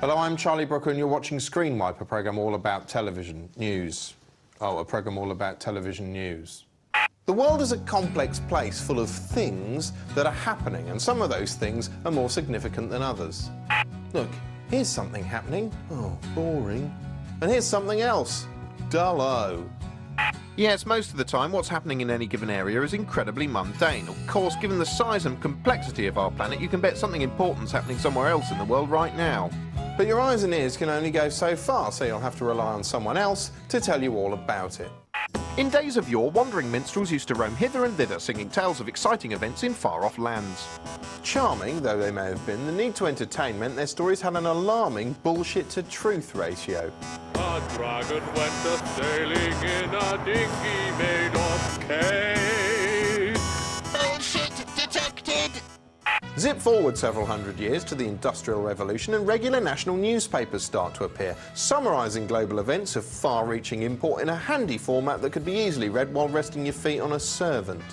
Hello, I'm Charlie Brooker and you're watching Screenwipe, a programme all about television news. Oh, a programme all about television news. The world is a complex place full of things that are happening, and some of those things are more significant than others. Look, here's something happening. Oh, boring. And here's something else. Dullo. Yes, most of the time what's happening in any given area is incredibly mundane. Of course, given the size and complexity of our planet, you can bet something important's happening somewhere else in the world right now. But your eyes and ears can only go so far, so you'll have to rely on someone else to tell you all about it. In days of yore, wandering minstrels used to roam hither and thither, singing tales of exciting events in far-off lands. Charming though they may have been, the need to entertain meant their stories had an alarming bullshit-to-truth ratio. A dragon went a-sailing in a dinghy made of cane. Bullshit detected! Zip forward several hundred years to the Industrial Revolution and regular national newspapers start to appear, summarising global events of far-reaching import in a handy format that could be easily read while resting your feet on a servant.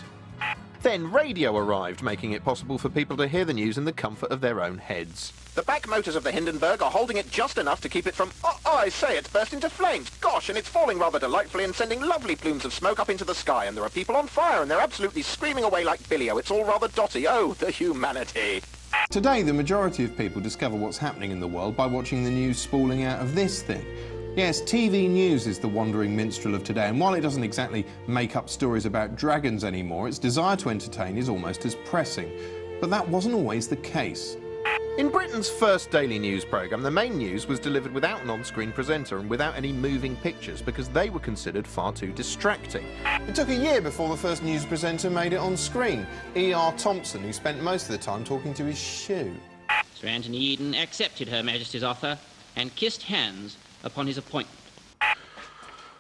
Then radio arrived, making it possible for people to hear the news in the comfort of their own heads. The back motors of the Hindenburg are holding it just enough to keep it from... Oh, I say, it's burst into flames. Gosh, and it's falling rather delightfully and sending lovely plumes of smoke up into the sky. And there are people on fire, and they're absolutely screaming away like Billy-O. It's all rather dotty. Oh, the humanity. Today, the majority of people discover what's happening in the world by watching the news spooling out of this thing. Yes, TV news is the wandering minstrel of today, and while it doesn't exactly make up stories about dragons anymore, its desire to entertain is almost as pressing. But that wasn't always the case. In Britain's first daily news programme, the main news was delivered without an on-screen presenter and without any moving pictures because they were considered far too distracting. It took a year before the first news presenter made it on screen, E.R. Thompson, who spent most of the time talking to his shoe. Sir Anthony Eden accepted Her Majesty's offer and kissed hands upon his appointment.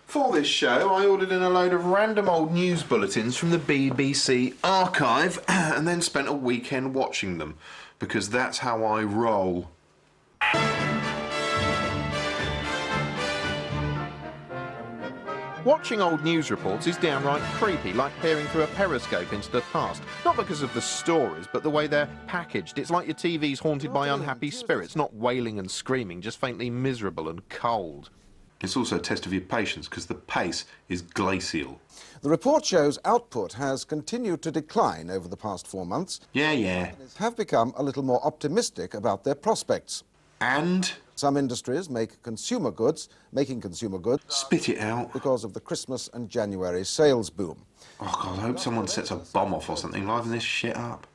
For this show, I ordered in a load of random old news bulletins from the BBC archive and then spent a weekend watching them, because that's how I roll. Watching old news reports is downright creepy, like peering through a periscope into the past. Not because of the stories, but the way they're packaged. It's like your TV's haunted by unhappy spirits, not wailing and screaming, just faintly miserable and cold. It's also a test of your patience, because the pace is glacial. The report shows output has continued to decline over the past 4 months. Yeah. Have become a little more optimistic about their prospects. And? Some industries making consumer goods spit it out. because of the Christmas and January sales boom. Oh God, I hope someone sets a bomb off or something, liven this shit up.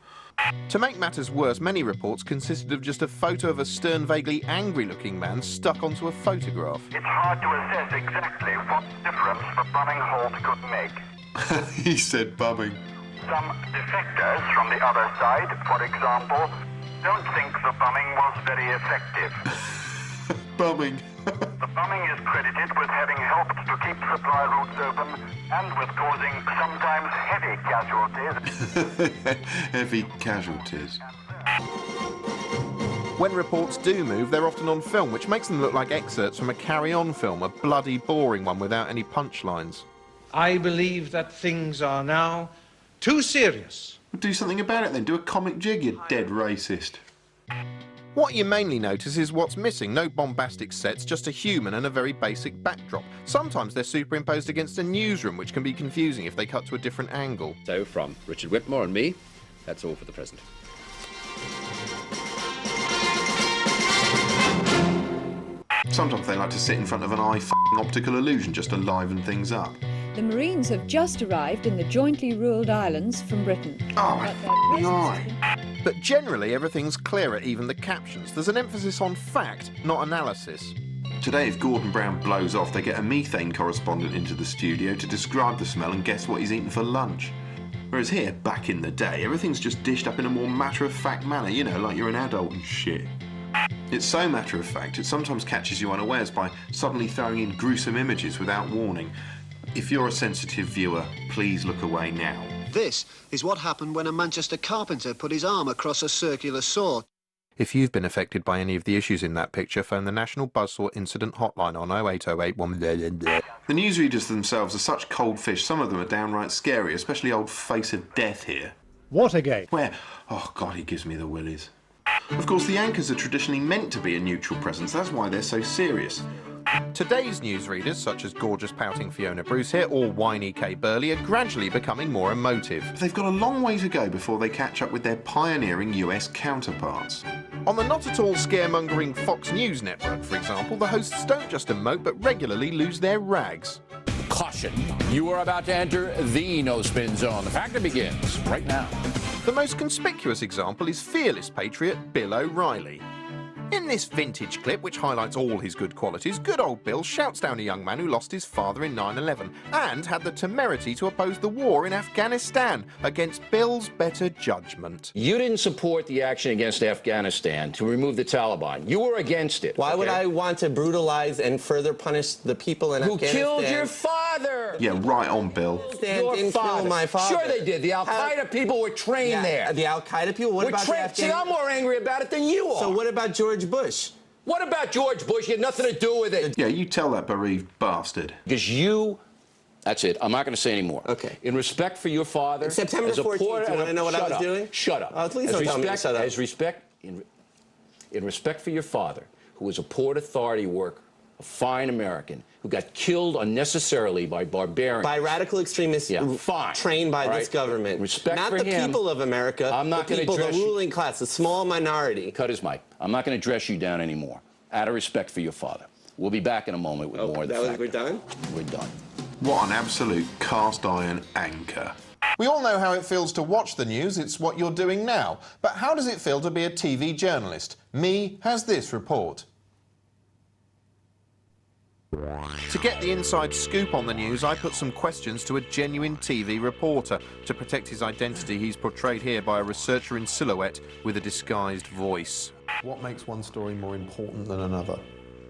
To make matters worse, many reports consisted of just a photo of a stern, vaguely angry-looking man stuck onto a photograph. It's hard to assess exactly what difference the bumming halt could make. He said bumming. Some defectors from the other side, for example, don't think the bumming was very effective. Bumming. The bumming is credited with having helped to keep supply routes open and with causing sometimes heavy casualties. Heavy casualties. When reports do move, they're often on film, which makes them look like excerpts from a carry-on film, a bloody boring one without any punchlines. I believe that things are now too serious. Do something about it then. Do a comic jig, you dead racist. What you mainly notice is what's missing. No bombastic sets, just a human and a very basic backdrop. Sometimes they're superimposed against a newsroom, which can be confusing if they cut to a different angle. So, from Richard Whitmore and me, that's all for the present. Sometimes they like to sit in front of an eye-f***ing optical illusion just to liven things up. The Marines have just arrived in the jointly ruled islands from Britain. But generally everything's clearer, even the captions. There's an emphasis on fact, not analysis. Today, if Gordon Brown blows off, they get a methane correspondent into the studio to describe the smell and guess what he's eaten for lunch. Whereas here, back in the day, everything's just dished up in a more matter-of-fact manner, you know, like you're an adult and shit. It's so matter-of-fact, it sometimes catches you unawares by suddenly throwing in gruesome images without warning. If you're a sensitive viewer, please look away now. This is what happened when a Manchester carpenter put his arm across a circular saw. If you've been affected by any of the issues in that picture, phone the National Buzzsaw Incident Hotline on 08081 The newsreaders themselves are such cold fish, some of them are downright scary, especially old Face of Death here. What again? Where? Oh God, he gives me the willies. Of course, the anchors are traditionally meant to be a neutral presence. That's why they're so serious. Today's newsreaders, such as gorgeous pouting Fiona Bruce here or whiny Kay Burley, are gradually becoming more emotive. They've got a long way to go before they catch up with their pioneering US counterparts. On the not at all scaremongering Fox News network, for example, the hosts don't just emote but regularly lose their rags. Caution, you are about to enter the no-spin zone. The factor begins right now. The most conspicuous example is fearless patriot Bill O'Reilly. In this vintage clip, which highlights all his good qualities, good old Bill shouts down a young man who lost his father in 9/11 and had the temerity to oppose the war in Afghanistan against Bill's better judgment. You didn't support the action against Afghanistan to remove the Taliban. You were against it. Why would I want to brutalize and further punish the people in Afghanistan? Who killed your father? Yeah, right on, Bill. Didn't kill my father. Sure they did. The Al-Qaeda people were trained there. The Al-Qaeda people? What about the Afghanistan? See, I'm more angry about it than you are. So what about George Bush? What about George Bush? He had nothing to do with it. Yeah, you tell that bereaved bastard. Because you... That's it. I'm not going to say any more. Okay. In respect for your father... September 14th, do you want to know what I was doing? Shut up. Please don't tell me to shut up. In respect for your father, who was a Port Authority worker, a fine American, who got killed unnecessarily by barbarians. By radical extremists trained by this government. Respect not for the him. People of America, I'm not the people, the ruling class, the small minority. Cut his mic. I'm not going to dress you down anymore, out of respect for your father. We'll be back in a moment with more of the factor. We're done? We're done. What an absolute cast-iron anchor. We all know how it feels to watch the news, it's what you're doing now. But how does it feel to be a TV journalist? Me has this report. To get the inside scoop on the news, I put some questions to a genuine TV reporter. To protect his identity, he's portrayed here by a researcher in silhouette with a disguised voice. What makes one story more important than another?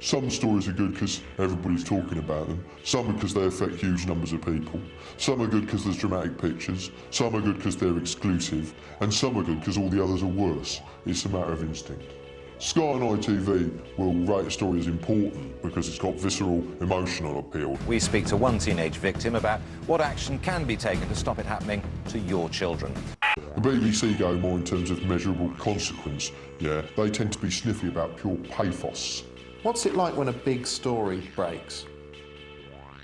Some stories are good because everybody's talking about them. Some are because they affect huge numbers of people. Some are good because there's dramatic pictures. Some are good because they're exclusive. And some are good because all the others are worse. It's a matter of instinct. Sky and ITV will rate a story as important because it's got visceral, emotional appeal. We speak to one teenage victim about what action can be taken to stop it happening to your children. The BBC go more in terms of measurable consequence. Yeah, they tend to be sniffy about pure pathos. What's it like when a big story breaks?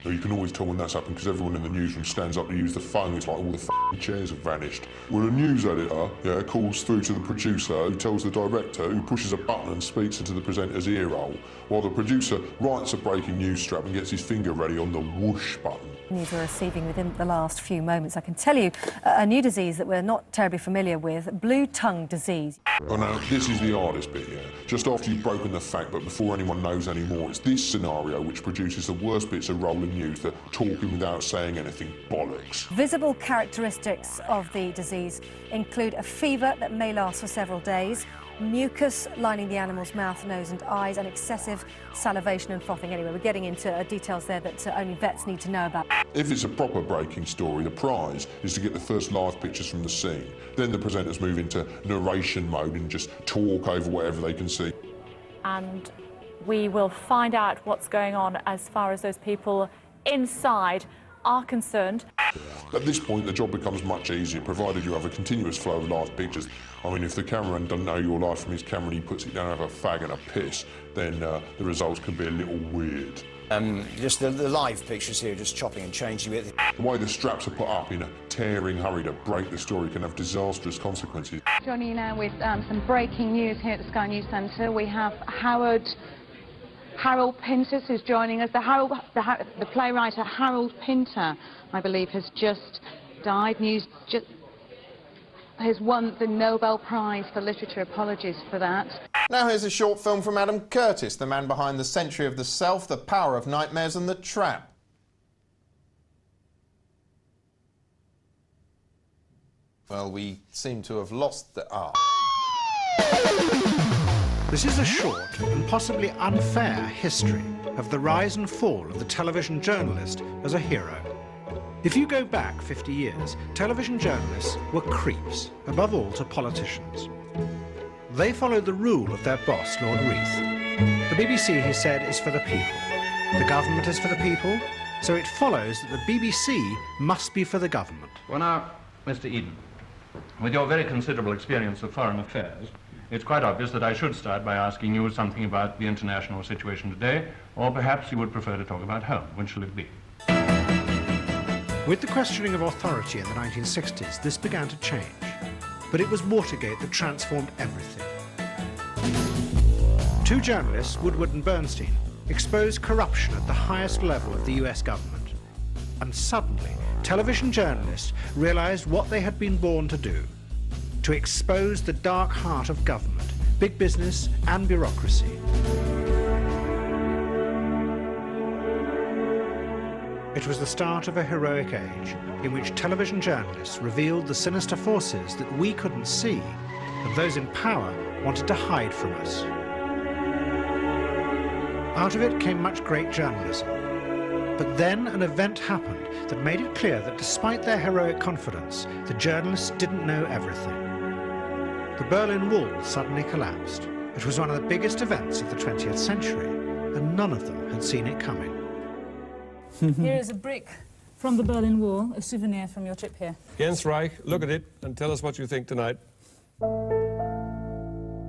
You can always tell when that's happened because everyone in the newsroom stands up to use the phone. It's like all the f***ing chairs have vanished. When a news editor calls through to the producer, who tells the director, who pushes a button and speaks into the presenter's ear hole, while the producer writes a breaking news strap and gets his finger ready on the whoosh button. News we're receiving within the last few moments. I can tell you a new disease that we're not terribly familiar with, blue tongue disease. Oh no, this is the hardest bit, yeah. Just after you've broken the fact, but before anyone knows any more, it's this scenario which produces the worst bits of rolling news, the talking without saying anything bollocks. Visible characteristics of the disease include a fever that may last for several days, mucus lining the animal's mouth, nose and eyes, and excessive salivation and frothing. Anyway, we're getting into details there that only vets need to know about. If it's a proper breaking story, the prize is to get the first live pictures from the scene. Then the presenters move into narration mode and just talk over whatever they can see. And we will find out what's going on as far as those people inside are concerned. At this point, the job becomes much easier, provided you have a continuous flow of live pictures. I mean, if the cameraman doesn't know your life from his camera and he puts it down over a fag and a piss, then the results can be a little weird. Just the live pictures here, just chopping and changing it. The way the straps are put up in a tearing hurry to break the story can have disastrous consequences. Joining you now with some breaking news here at the Sky News Centre. We have Harold Pinter, who's joining us. The playwright Harold Pinter, I believe, has just died. Has won the Nobel Prize for Literature. Apologies for that. Now here's a short film from Adam Curtis, the man behind The Century of the Self, The Power of Nightmares and The Trap. Well, we seem to have lost the art. This is a short and possibly unfair history of the rise and fall of the television journalist as a hero. If you go back 50 years, television journalists were creeps, above all to politicians. They followed the rule of their boss, Lord Reith. The BBC, he said, is for the people. The government is for the people, so it follows that the BBC must be for the government. Well now, Mr. Eden, with your very considerable experience of foreign affairs, it's quite obvious that I should start by asking you something about the international situation today, or perhaps you would prefer to talk about home. Which shall it be? With the questioning of authority in the 1960s, this began to change. But it was Watergate that transformed everything. Two journalists, Woodward and Bernstein, exposed corruption at the highest level of the US government. And suddenly, television journalists realized what they had been born to do: to expose the dark heart of government, big business and bureaucracy. It was the start of a heroic age in which television journalists revealed the sinister forces that we couldn't see and those in power wanted to hide from us. Out of it came much great journalism. But then an event happened that made it clear that despite their heroic confidence, the journalists didn't know everything. The Berlin Wall suddenly collapsed. It was one of the biggest events of the 20th century, and none of them had seen it coming. Here is a brick from the Berlin Wall, a souvenir from your trip here. Jens Reich, look at it and tell us what you think tonight.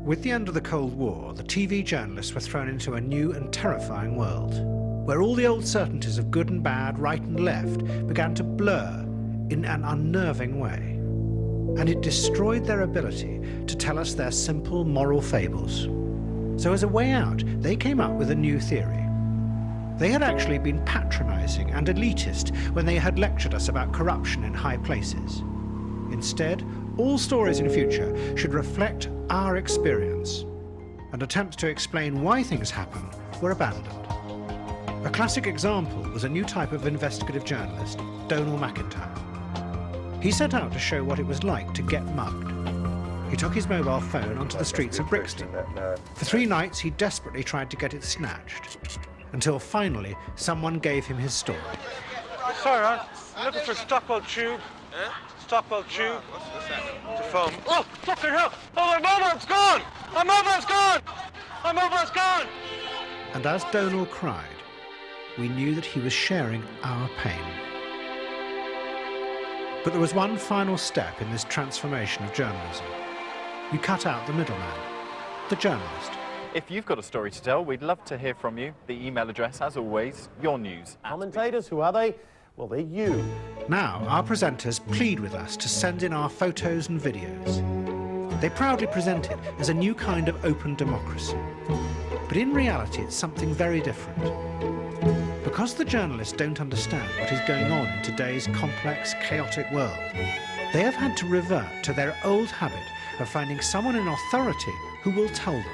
With the end of the Cold War, the TV journalists were thrown into a new and terrifying world, where all the old certainties of good and bad, right and left, began to blur in an unnerving way. And it destroyed their ability to tell us their simple moral fables. So as a way out, they came up with a new theory. They had actually been patronizing and elitist when they had lectured us about corruption in high places. Instead, all stories in future should reflect our experience, and attempts to explain why things happen were abandoned. A classic example was a new type of investigative journalist, Donal McIntyre. He set out to show what it was like to get mugged. He took his mobile phone onto the streets of Brixton. For 3 nights, he desperately tried to get it snatched, until finally someone gave him his story. Sir, I'm looking for Stockwell Tube. Stockwell Tube. To phone. Oh, fucking hell! Oh, my mobile's gone! My mobile's gone! My mobile's gone! And as Donal cried, we knew that he was sharing our pain. But there was one final step in this transformation of journalism. We cut out the middleman, the journalist. If you've got a story to tell, we'd love to hear from you. The email address, as always, yournews. Commentators, who are they? Well, they're you. Now, our presenters plead with us to send in our photos and videos. They proudly present it as a new kind of open democracy. But in reality, it's something very different. Because the journalists don't understand what is going on in today's complex, chaotic world, they have had to revert to their old habit of finding someone in authority who will tell them.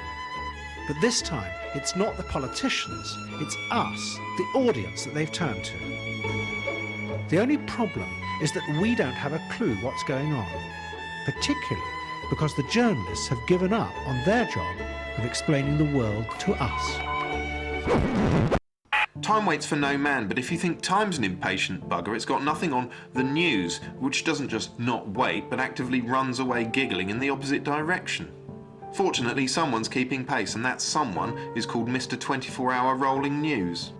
But this time, it's not the politicians, it's us, the audience, that they've turned to. The only problem is that we don't have a clue what's going on, particularly because the journalists have given up on their job of explaining the world to us. Time waits for no man, but if you think time's an impatient bugger, it's got nothing on the news, which doesn't just not wait, but actively runs away giggling in the opposite direction. Fortunately, someone's keeping pace, and that someone is called Mr. 24-Hour Rolling News.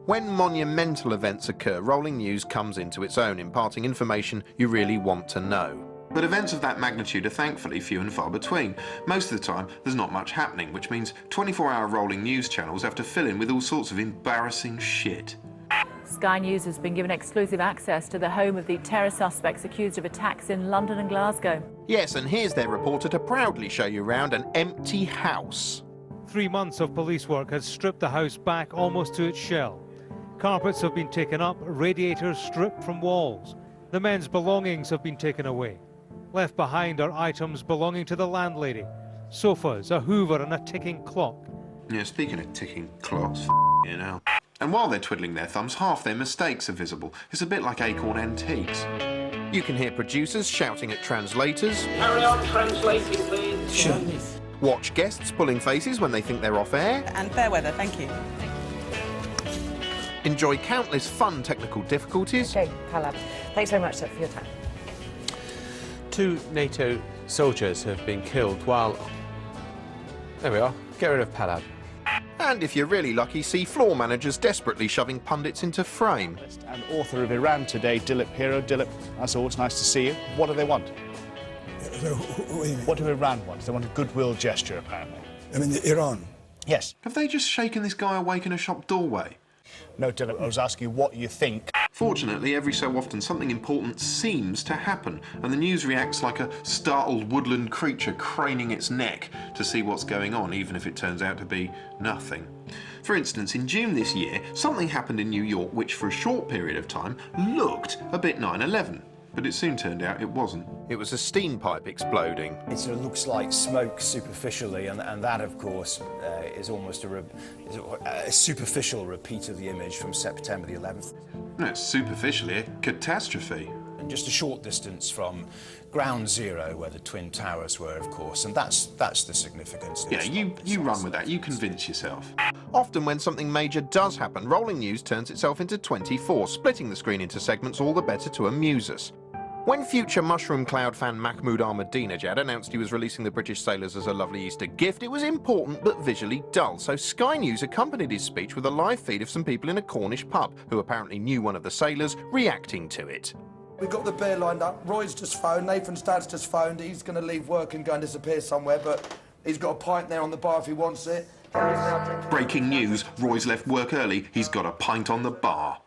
When monumental events occur, Rolling News comes into its own, imparting information you really want to know. But events of that magnitude are thankfully few and far between. Most of the time, there's not much happening, which means 24-hour rolling news channels have to fill in with all sorts of embarrassing shit. Sky News has been given exclusive access to the home of the terror suspects accused of attacks in London and Glasgow. Yes, and here's their reporter to proudly show you around an empty house. 3 months of police work has stripped the house back almost to its shell. Carpets have been taken up, radiators stripped from walls. The men's belongings have been taken away. Left behind are items belonging to the landlady. Sofas, a hoover and a ticking clock. Yeah, speaking of ticking clocks, you know. And while they're twiddling their thumbs, half their mistakes are visible. It's a bit like Acorn Antiques. You can hear producers shouting at translators. Carry on translating, please. Sure. Watch guests pulling faces when they think they're off air. And fair weather, thank you. Enjoy countless fun technical difficulties. Okay, Palab. Thanks very much, sir, for your time. 2 NATO soldiers have been killed while... There we are. Get rid of Palab. And if you're really lucky, see floor managers desperately shoving pundits into frame. And author of Iran Today, Dilip Hero. Dilip, as always, nice to see you. What do they want? What do Iran want? They want a goodwill gesture, apparently. I mean, Iran? Yes. Have they just shaken this guy awake in a shop doorway? No, Dylan, I was asking you what you think. Fortunately, every so often something important seems to happen, and the news reacts like a startled woodland creature craning its neck to see what's going on, even if it turns out to be nothing. For instance, in June this year, something happened in New York which for a short period of time looked a bit 9/11. But it soon turned out it wasn't. It was a steam pipe exploding. It sort of looks like smoke superficially, and that, of course, is almost a superficial repeat of the image from September the 11th. No, it's superficially a catastrophe. And just a short distance from Ground Zero, where the Twin Towers were, of course, and that's the significance. Yeah, you run with that, you convince yourself. Often when something major does happen, rolling news turns itself into 24, splitting the screen into segments all the better to amuse us. When future Mushroom Cloud fan Mahmoud Ahmadinejad announced he was releasing the British sailors as a lovely Easter gift, it was important but visually dull, so Sky News accompanied his speech with a live feed of some people in a Cornish pub, who apparently knew one of the sailors, reacting to it. We've got the beer lined up. Roy's just phoned, Nathan's dad's just phoned. He's going to leave work and go and disappear somewhere, but he's got a pint there on the bar if he wants it. Breaking news, Roy's left work early, he's got a pint on the bar.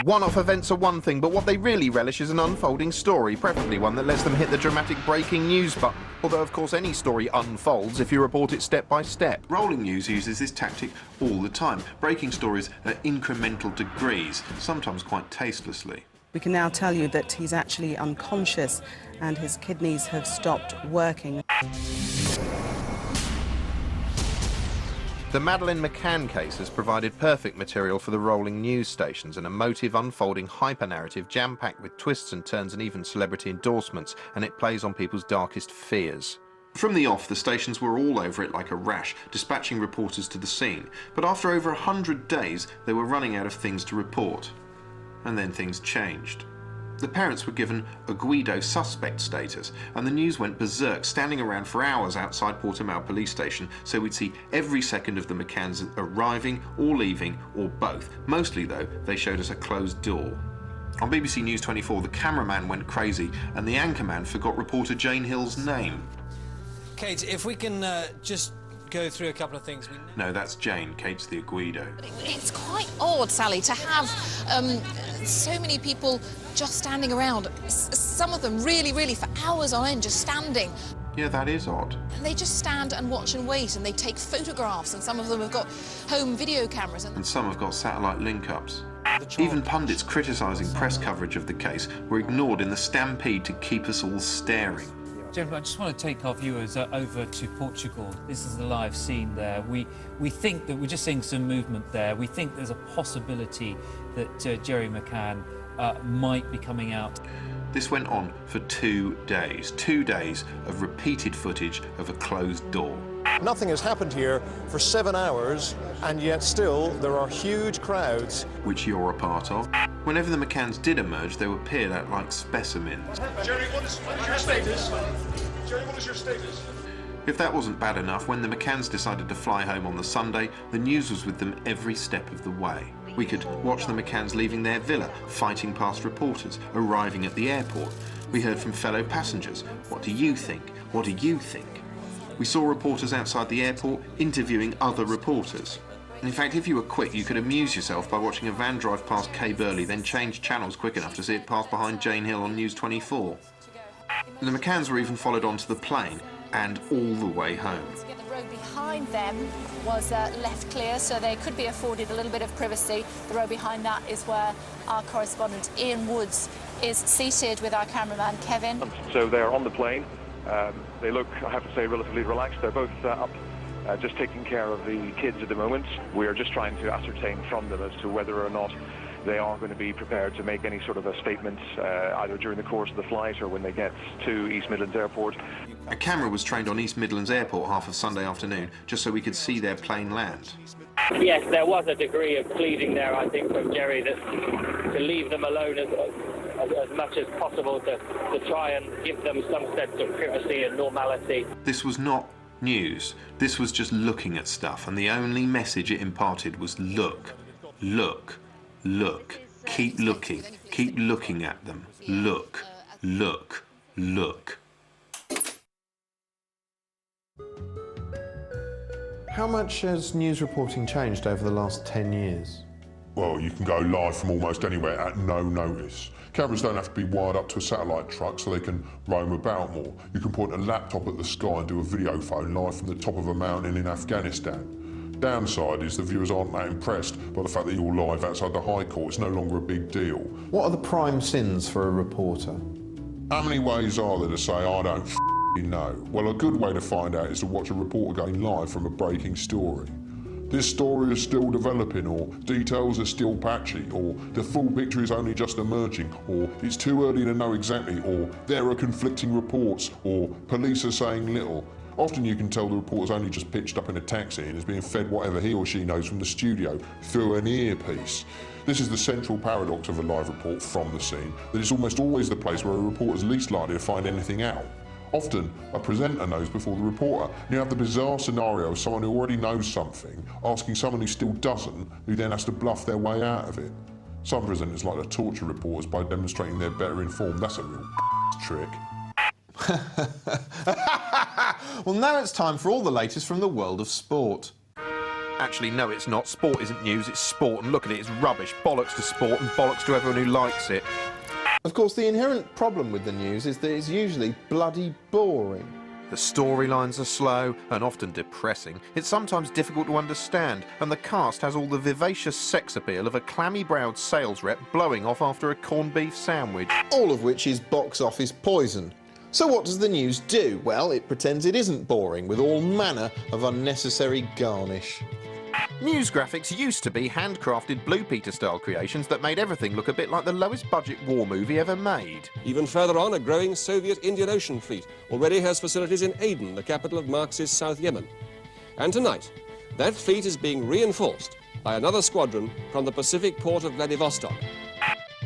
One-off events are one thing, but what they really relish is an unfolding story, preferably one that lets them hit the dramatic breaking news button. Although, of course, any story unfolds if you report it step by step. Rolling news uses this tactic all the time, breaking stories at incremental degrees, sometimes quite tastelessly. We can now tell you that he's actually unconscious and his kidneys have stopped working. The Madeleine McCann case has provided perfect material for the rolling news stations, an emotive, unfolding hyper-narrative jam-packed with twists and turns and even celebrity endorsements, and it plays on people's darkest fears. From the off, the stations were all over it like a rash, dispatching reporters to the scene, but after over 100 days, they were running out of things to report. And then things changed. The parents were given a Guido suspect status, and the news went berserk, standing around for hours outside Portimao police station, so we'd see every second of the McCanns arriving or leaving, or both. Mostly, though, they showed us a closed door. On BBC News 24, the cameraman went crazy, and the anchorman forgot reporter Jane Hill's name. Kate, if we can just go through a couple of things. No, that's Jane. Kate's the Guido. It's quite odd, Sally, to have so many people just standing around. Some of them really for hours on end, just standing. Yeah, that is odd. And they just stand and watch and wait, and they take photographs, and some of them have got home video cameras. And some have got satellite link-ups. Even pundits criticising press coverage of the case were ignored in the stampede to keep us all staring. Gentlemen, I just want to take our viewers over to Portugal. This is the live scene there. We think that we're just seeing some movement there. We think there's a possibility that Jerry McCann might be coming out. This went on for 2 days. 2 days of repeated footage of a closed door. Nothing has happened here for 7 hours, and yet still there are huge crowds. Which you're a part of. Whenever the McCanns did emerge, they were peered at like specimens. Jerry, what is your status? Jerry, what is your status? If that wasn't bad enough, when the McCanns decided to fly home on the Sunday, the news was with them every step of the way. We could watch the McCanns leaving their villa, fighting past reporters, arriving at the airport. We heard from fellow passengers. What do you think? What do you think? We saw reporters outside the airport interviewing other reporters. In fact, if you were quick, you could amuse yourself by watching a van drive past Kay Burley, then change channels quick enough to see it pass behind Jane Hill on News 24. The McCanns were even followed onto the plane, and all the way home. The road behind them was left clear, so they could be afforded a little bit of privacy. The road behind that is where our correspondent Ian Woods is seated with our cameraman Kevin. So they're on the plane. They look, I have to say, relatively relaxed. They're both up, just taking care of the kids at the moment. We are just trying to ascertain from them as to whether or not they are going to be prepared to make any sort of a statement either during the course of the flight or when they get to East Midlands Airport. A camera was trained on East Midlands Airport half of Sunday afternoon, just so we could see their plane land. Yes, there was a degree of pleading there, I think, from Jerry, that to leave them alone as much as possible, to try and give them some sense of privacy and normality. This was not news. This was just looking at stuff, and the only message it imparted was look, look, look. Keep looking at them. Look, look, look. How much has news reporting changed over the last 10 years? Well, you can go live from almost anywhere at no notice. Cameras don't have to be wired up to a satellite truck so they can roam about more. You can point a laptop at the sky and do a video phone live from the top of a mountain in Afghanistan. Downside is the viewers aren't that impressed by the fact that you're live outside the High Court. It's no longer a big deal. What are the prime sins for a reporter? How many ways are there to say, I don't know? Well, a good way to find out is to watch a reporter going live from a breaking story. This story is still developing, or details are still patchy, or the full picture is only just emerging, or it's too early to know exactly, or there are conflicting reports, or police are saying little. Often you can tell the reporter's only just pitched up in a taxi and is being fed whatever he or she knows from the studio through an earpiece. This is the central paradox of a live report from the scene, that it's almost always the place where a reporter's least likely to find anything out. Often, a presenter knows before the reporter, and you have the bizarre scenario of someone who already knows something asking someone who still doesn't, who then has to bluff their way out of it. Some presenters like to torture reporters by demonstrating they're better informed. That's a real trick. Well, now it's time for all the latest from the world of sport. Actually, no, it's not. Sport isn't news, it's sport, and look at it, it's rubbish. Bollocks to sport and bollocks to everyone who likes it. Of course, the inherent problem with the news is that it's usually bloody boring. The storylines are slow and often depressing. It's sometimes difficult to understand, and the cast has all the vivacious sex appeal of a clammy-browed sales rep blowing off after a corned beef sandwich. All of which is box office poison. So what does the news do? Well, it pretends it isn't boring with all manner of unnecessary garnish. News graphics used to be handcrafted Blue Peter-style creations that made everything look a bit like the lowest-budget war movie ever made. Even further on, a growing Soviet Indian Ocean fleet already has facilities in Aden, the capital of Marxist South Yemen. And tonight, that fleet is being reinforced by another squadron from the Pacific port of Vladivostok.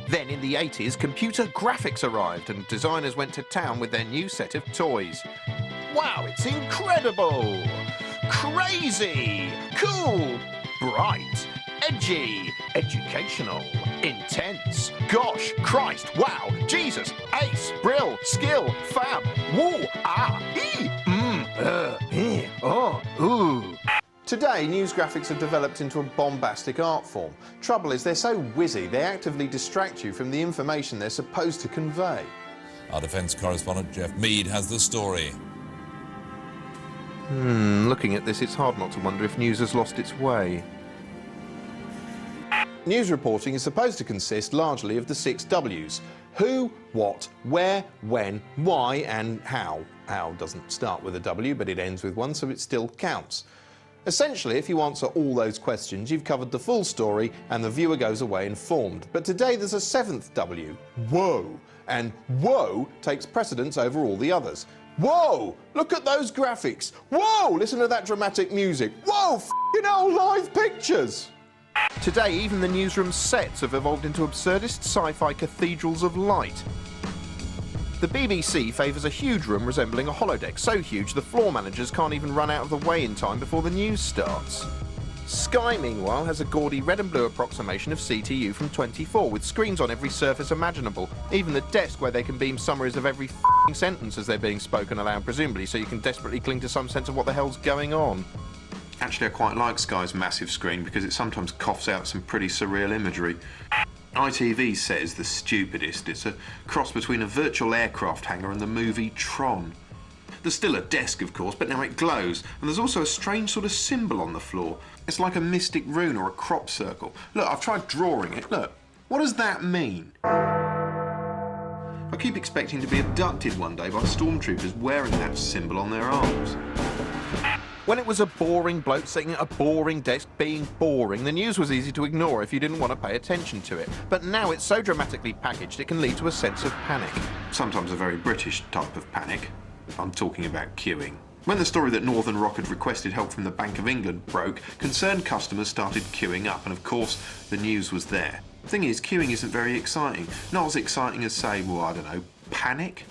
Then in the 80s, computer graphics arrived and designers went to town with their new set of toys. Wow, it's incredible! Crazy! Cool! Bright! Edgy! Educational! Intense! Gosh! Christ! Wow! Jesus! Ace! Brill! Skill! Fab! Woo! Ah! Ee! Oh! Ooh! Today, news graphics have developed into a bombastic art form. Trouble is, they're so whizzy, they actively distract you from the information they're supposed to convey. Our defence correspondent Jeff Mead has the story. Looking at this, it's hard not to wonder if news has lost its way. News reporting is supposed to consist largely of the 6 W's. Who, what, where, when, why and how. How doesn't start with a W, but it ends with one, so it still counts. Essentially, if you answer all those questions, you've covered the full story and the viewer goes away informed. But today there's a 7th W, whoa, and whoa takes precedence over all the others. Whoa, look at those graphics. Whoa, listen to that dramatic music. Whoa, f***ing hell, live pictures. Today, even the newsroom sets have evolved into absurdist sci-fi cathedrals of light. The BBC favours a huge room resembling a holodeck, so huge the floor managers can't even run out of the way in time before the news starts. Sky, meanwhile, has a gaudy red and blue approximation of CTU from 24, with screens on every surface imaginable, even the desk where they can beam summaries of every f***ing sentence as they're being spoken aloud, presumably, so you can desperately cling to some sense of what the hell's going on. Actually, I quite like Sky's massive screen because it sometimes coughs out some pretty surreal imagery. ITV's set is the stupidest. It's a cross between a virtual aircraft hangar and the movie Tron. There's still a desk, of course, but now it glows, and there's also a strange sort of symbol on the floor. It's like a mystic rune or a crop circle. Look, I've tried drawing it. Look, what does that mean? I keep expecting to be abducted one day by stormtroopers wearing that symbol on their arms. When it was a boring bloke sitting at a boring desk being boring, the news was easy to ignore if you didn't want to pay attention to it. But now it's so dramatically packaged it can lead to a sense of panic. Sometimes a very British type of panic. I'm talking about queuing. When the story that Northern Rock had requested help from the Bank of England broke, concerned customers started queuing up, and of course, the news was there. The thing is, queuing isn't very exciting. Not as exciting as, say, well, I don't know, panic?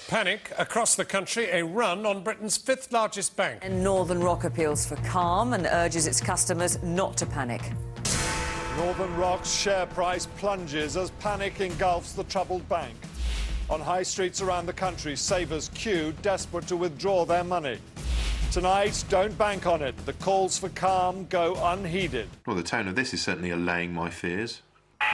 Panic across the country, a run on Britain's 5th largest bank. And Northern Rock appeals for calm and urges its customers not to panic. Northern Rock's share price plunges as panic engulfs the troubled bank. On high streets around the country, savers queue, desperate to withdraw their money. Tonight, don't bank on it. The calls for calm go unheeded. Well, the tone of this is certainly allaying my fears.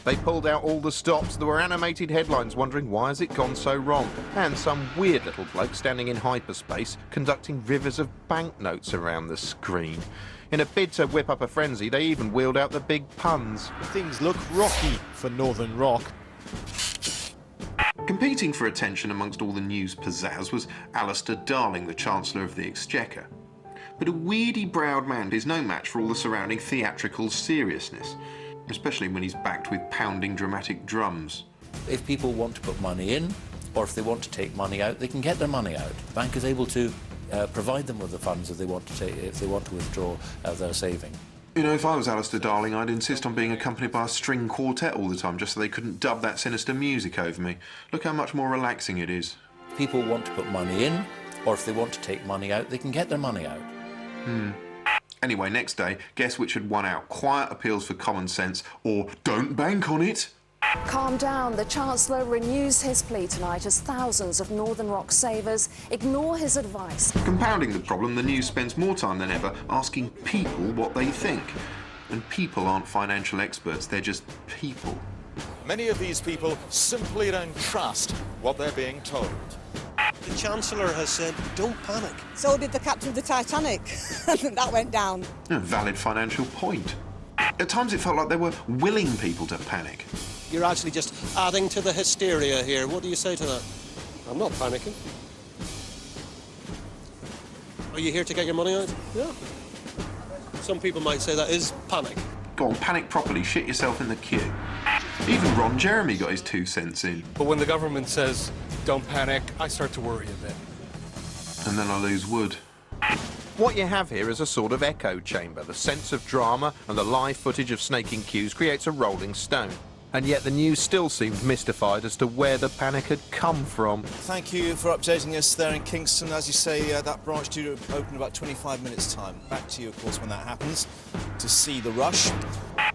They pulled out all the stops. There were animated headlines wondering why has it gone so wrong, and some weird little bloke standing in hyperspace conducting rivers of banknotes around the screen. In a bid to whip up a frenzy, they even wheeled out the big puns. Things look rocky for Northern Rock. Competing for attention amongst all the news pizzazz was Alistair Darling, the Chancellor of the Exchequer. But a weedy-browed man is no match for all the surrounding theatrical seriousness, especially when he's backed with pounding dramatic drums. If people want to put money in, or if they want to take money out, they can get their money out. The bank is able to provide them with the funds if they want to withdraw their saving. You know, if I was Alistair Darling, I'd insist on being accompanied by a string quartet all the time, just so they couldn't dub that sinister music over me. Look how much more relaxing it is. If people want to put money in, or if they want to take money out, they can get their money out. Anyway, next day, guess which had won out? Quiet appeals for common sense, or don't bank on it? Calm down. The Chancellor renews his plea tonight as thousands of Northern Rock savers ignore his advice. Compounding the problem, the news spends more time than ever asking people what they think. And people aren't financial experts, they're just people. Many of these people simply don't trust what they're being told. The Chancellor has said, don't panic. So did the captain of the Titanic. That went down. A valid financial point. At times it felt like they were willing people to panic. You're actually just adding to the hysteria here. What do you say to that? I'm not panicking. Are you here to get your money out? Yeah. Some people might say that is panic. Go on, panic properly, shit yourself in the queue. Even Ron Jeremy got his 2 cents in. But when the government says, don't panic, I start to worry a bit. And then I lose wood. What you have here is a sort of echo chamber. The sense of drama and the live footage of snaking queues creates a rolling stone. And yet the news still seemed mystified as to where the panic had come from. Thank you for updating us there in Kingston. As you say, that branch due to open in about 25 minutes' time. Back to you, of course, when that happens, to see the rush.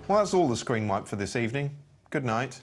Well, that's all the Screenwipe for this evening. Good night.